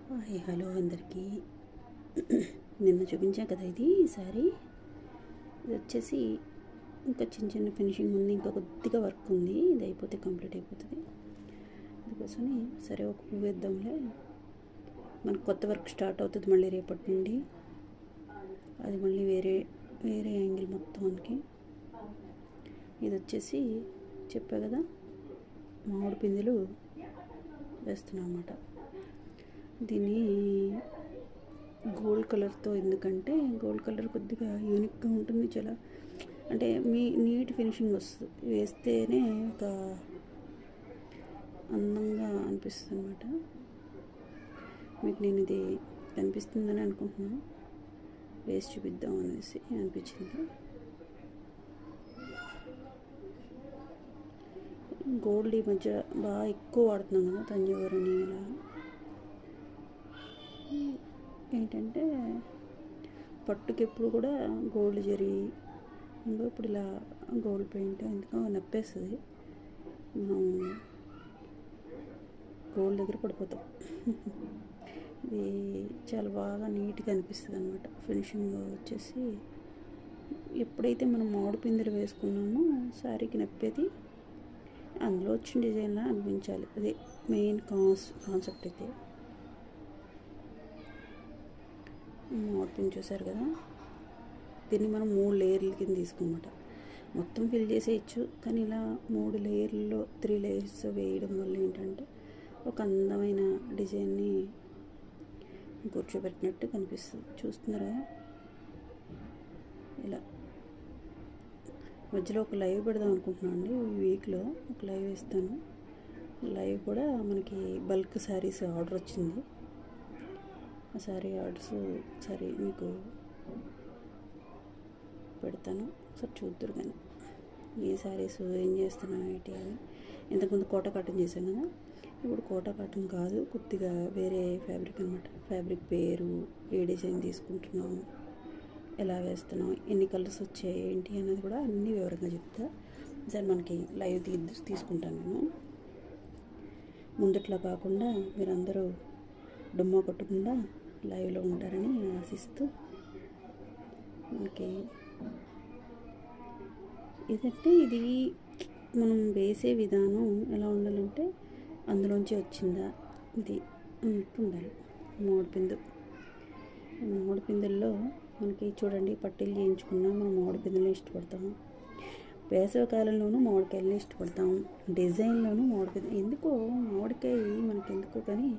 Hi hello అందరికీ. నిన్న చూపించాను కదా ఇది సారీ. ఇది వచ్చేసి ఇంకా చిన్న చిన్న ఫినిషింగ్ ఉంది, ఇంకా కొద్దిగా వర్క్ ఉంది, ఇది అయిపోతే కంప్లీట్ అయిపోతుంది. అందుకోసమని సరే ఒక పువ్వు వేద్దాంలే, మనకు కొత్త వర్క్ స్టార్ట్ అవుతుంది మళ్ళీ రేపటి నుండి. అది మళ్ళీ వేరే వేరే యాంగిల్ మొత్తం మనకి. ఇది వచ్చేసి చెప్పా కదా మామిడి పిందెలు వేస్తున్నాం అన్నమాట. దీన్ని గోల్డ్ కలర్తో, ఎందుకంటే గోల్డ్ కలర్ కొద్దిగా యూనిక్గా ఉంటుంది, చాలా అంటే నీట్ ఫినిషింగ్ వస్తుంది, వేస్తేనే ఒక అందంగా అనిపిస్తుంది అన్నమాట. మీకు నేను ఇది కనిపిస్తుందని అనుకుంటున్నాను, వేసి చూపిద్దాం అనేసి అనిపించింది. గోల్డ్ ఈ మధ్య బాగా ఎక్కువ వాడుతున్నాం కదా, తంజావూరని ఇలా. ఏంటంటే పట్టుకి ఎప్పుడు కూడా గోల్డ్ జరీ, ఇంకా ఇప్పుడు ఇలా గోల్డ్ పెయింట్ ఎందుకో నప్పేస్తుంది, మనం గోల్డ్ దగ్గర పడిపోతాం. ఇది చాలా బాగా నీట్గా అనిపిస్తుంది అన్నమాట. ఫినిషింగ్ వచ్చేసి ఎప్పుడైతే మనం మామిడి పిందెలు వేసుకున్నామో శారీకి నప్పేది అందులో వచ్చిన డిజైన్లా అనిపించాలి, అదే మెయిన్ కాన్సెప్ట్ అయితే. మామిడి పిండి చూసారు కదా, దీన్ని మనం 3 లేయర్ల కింద తీసుకున్నమాట. మొత్తం ఫిల్ చేసేయచ్చు, కానీ ఇలా 3 లేయర్లలో 3 లేయర్స్ వేయడం వల్ల ఏంటంటే ఒక అందమైన డిజైన్ని కూర్చోబెట్టినట్టు కనిపిస్తుంది. చూస్తున్నారా, ఇలా మధ్యలో ఒక లైవ్ పెడదాం అనుకుంటున్నాను అండి. ఈ వీక్లో ఒక లైవ్ ఇస్తాను. లైవ్ కూడా మనకి బల్క్ శారీస్ ఆర్డర్ వచ్చింది. ఆ శారీ ఆర్డర్స్ ఒకసారి మీకు పెడతాను, ఒకసారి చూద్దరు. కానీ ఈ శారీస్ ఏం చేస్తున్నాను ఏంటి అని. ఇంతకుముందు కోటా కాటన్ చేశాను కదా, ఇప్పుడు కోటా కాటన్ కాదు, కొద్దిగా వేరే ఫ్యాబ్రిక్ అనమాట. ఫ్యాబ్రిక్ పేరు, ఏ డిజైన్ తీసుకుంటున్నాము, ఎలా వేస్తున్నాం, ఎన్ని కలర్స్ వచ్చాయి ఏంటి అన్నది కూడా అన్నీ వివరంగా చెప్తా. సరే మనకి లైవ్ తీసుకుంటాను నేను. ముందట్లా కాకుండా మీరందరూ డుమ్మా కొట్టకుండా లైవ్లో ఉంటారని ఆశిస్తూ, మనకి ఇదంటే ఇది మనం వేసే విధానం ఎలా ఉండాలంటే అందులోంచి వచ్చిందా ఇది అన్నట్టు ఉండాలి. మామిడి పిందెల్లో మనకి చూడండి, పట్టీలు చేయించుకున్నా మనం మామిడి పిందెల్ని ఇష్టపడతాము, వేసవి కాలంలోనూ మామిడికాయలని ఇష్టపడతాము, డిజైన్లోనూ మామిడికాయ. ఎందుకో మామిడికాయ మనకి ఎందుకో కానీ